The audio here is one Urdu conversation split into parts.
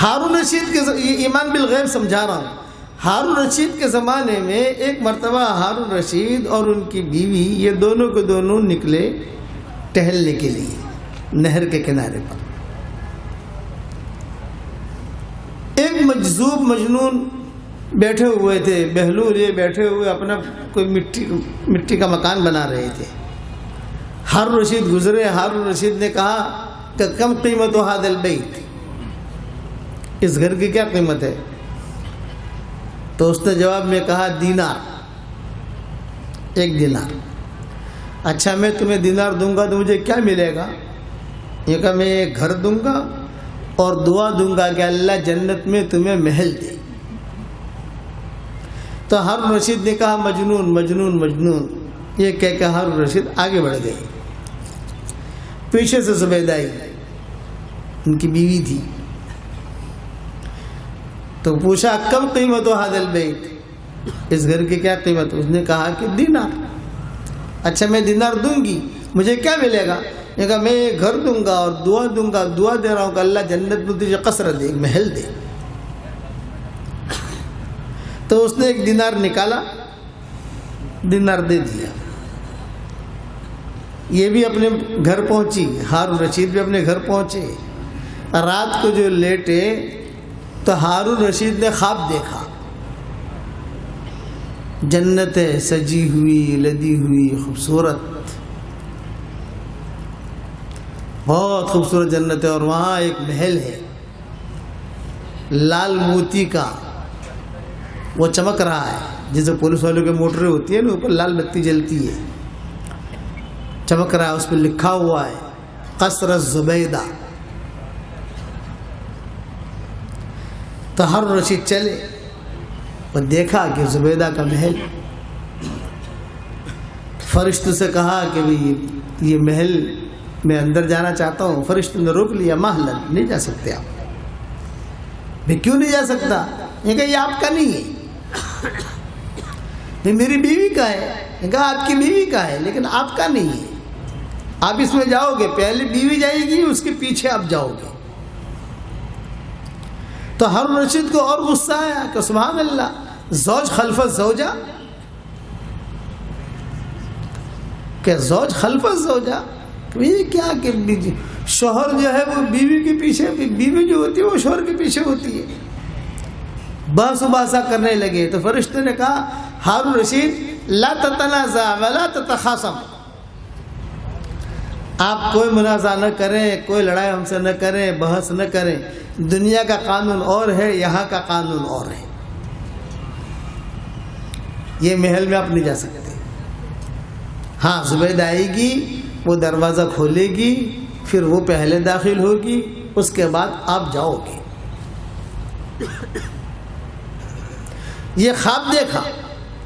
ہارون رشید کے ایمان بالغیب سمجھا رہا ہوں. ہارون رشید کے زمانے میں ایک مرتبہ ہارون رشید اور ان کی بیوی یہ دونوں کے دونوں نکلے ٹہلنے کے لیے نہر کے کنارے پر. ایک مجذوب مجنون بیٹھے ہوئے تھے، بہلول یہ بیٹھے ہوئے اپنا کوئی مٹی کا مکان بنا رہے تھے. ہارون رشید گزرے. ہارون رشید نے کہا کہ کم قیمت و ھذا البیت، اس گھر کی کیا قیمت ہے؟ تو اس نے جواب میں کہا دینار، 1 دینار. اچھا میں تمہیں دینار دوں گا تو مجھے کیا ملے گا؟ یہ کہا میں ایک گھر دوں گا اور دعا دوں گا کہ اللہ جنت میں تمہیں محل دے. تو ہارون رشید نے کہا مجنون مجنون مجنون. یہ کہہ کے ہارون رشید آگے بڑھ گئے. پیچھے سے زبیدہ آئی، ان کی بیوی تھی. تو پوچھا کم قیمت و ھذا البیت، اس گھر کی کیا قیمت؟ اس نے کہا کہ دینار. اچھا میں دینار دوں گی، مجھے کیا ملے گا؟ یہ کہا میں ایک گھر دوں گا اور دعا دوں گا، دعا دے رہا ہوں کہ اللہ جنت میں تجھے قصر دے، ایک محل دے. تو اس نے 1 دینار نکالا، دینار دے دیا. یہ بھی اپنے گھر پہنچی، ہارون رشید بھی اپنے گھر پہنچے. رات کو جو لیٹے تو ہارون رشید نے خواب دیکھا، جنت ہے سجی ہوئی لدی ہوئی خوبصورت، بہت خوبصورت جنت ہے، اور وہاں ایک محل ہے لال موتی کا، وہ چمک رہا ہے جیسے پولیس والوں کے موٹریں ہوتی ہیں نا، اوپر لال بتی جلتی ہے، چمک رہا ہے. اس پہ لکھا ہوا ہے قصر الزبیدہ. تو ہارون رشید چلے اور دیکھا کہ زبیدہ کا محل. فرشتوں سے کہا کہ یہ محل میں اندر جانا چاہتا ہوں. فرشتوں نے روک لیا، مہلن نہیں جا سکتے آپ. میں کیوں نہیں جا سکتا؟ یہ کہا یہ آپ کا نہیں ہے، یہ میری بیوی کا ہے. یہ کہا آپ کی بیوی کا ہے لیکن آپ کا نہیں ہے. آپ اس میں جاؤ گے، پہلے بیوی جائے گی، اس کے پیچھے آپ جاؤ گے. تو ہارون رشید کو اور غصہ آیا کہ سبحان اللہ، زوج خلف الزوجہ، کہ زوج خلف الزوجہ، یہ کیا کہ شوہر جو ہے وہ بیوی کے پیچھے، بیوی جو ہوتی ہے وہ شوہر کے پیچھے ہوتی ہے. بحث و بحثہ کرنے لگے. تو فرشتے نے کہا ہارون رشید لا تتنازع ولا تتخاصم، آپ کوئی منازع نہ کریں، کوئی لڑائی ہم سے نہ کریں، بحث نہ کریں. دنیا کا قانون اور ہے، یہاں کا قانون اور ہے. یہ محل میں آپ نہیں جا سکتے. ہاں زبیدہ آئے گی، وہ دروازہ کھولے گی، پھر وہ پہلے داخل ہوگی، اس کے بعد آپ جاؤ گے. یہ خواب دیکھا.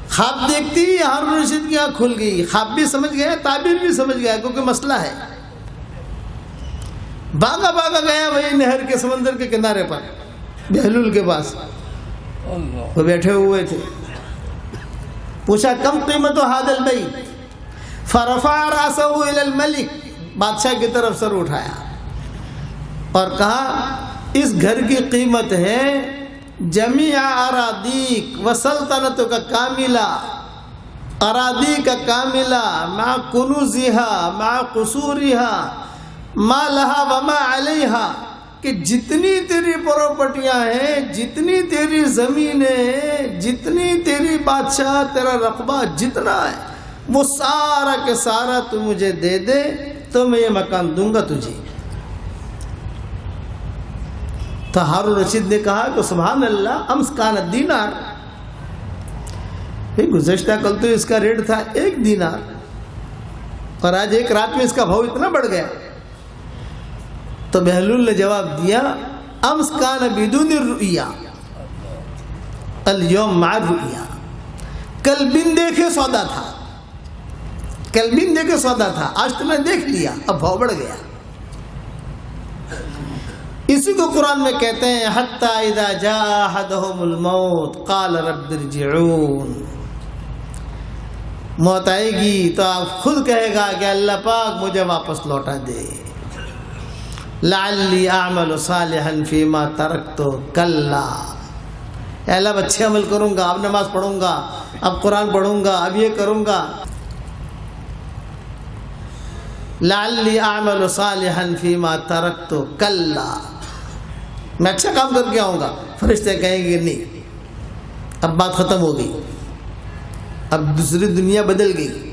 خواب دیکھتی ہی ہارون رشید کی آنکھ کھل گئی. خواب بھی سمجھ گیا، تعبیر بھی سمجھ گیا، کیونکہ مسئلہ ہے. بھاگا بھاگا گیا وہی نہر کے سمندر کے کنارے پر، بہلول کے پاس وہ بیٹھے ہوئے تھے. پوچھا کم قیمت ھذا البیت، فرفع راسہ الی الملک، بادشاہ کی طرف سر اٹھایا اور کہا اس گھر کی قیمت ہے جمیع اراضیک و سلطنتک کا کاملہ، اراضی کا کاملہ مع کنوزہا مع قصورہا ما لہا وما علیہا، کہ جتنی تیری پراپرٹیاں ہیں، جتنی تیری زمینیں ہیں، جتنی تیری بادشاہ تیرا رقبہ جتنا ہے، وہ سارا کے سارا تو مجھے دے دے تو میں یہ مکان دوں گا تجھے. تو ہارون رشید نے کہا کہ سبحان اللہ، امس کان الدینار، گزشتہ کل تو اس کا ریٹ تھا 1 دینار اور آج ایک رات میں اس کا بھاؤ اتنا بڑھ گیا. تو بہلول نے جواب دیا امس کان بدون الرؤیا اليوم مع الرؤیا، کل بن دیکھے سودا تھا، کل بن دیکھے سودا تھا، آج تو میں دیکھ لیا، اب بھاؤ بڑھ گیا. اسی کو قرآن میں کہتے ہیں حتی اذا جاء احدهم الموت قال رب ارجعون، موت آئے گی تو آپ خود کہے گا کہ اللہ پاک مجھے واپس لوٹا دے. لعلی اعمل صالحا فیما ترکت کلا، اے اللہ اب اچھے عمل کروں گا، اب نماز پڑھوں گا، اب قرآن پڑھوں گا، اب یہ کروں گا. لعلی اعمل صالحا فیما ترکت کلا، میں اچھا کام کر کے آؤں گا. فرشتے کہیں گے نہیں، اب بات ختم ہو گئی، اب دوسری دنیا بدل گئی.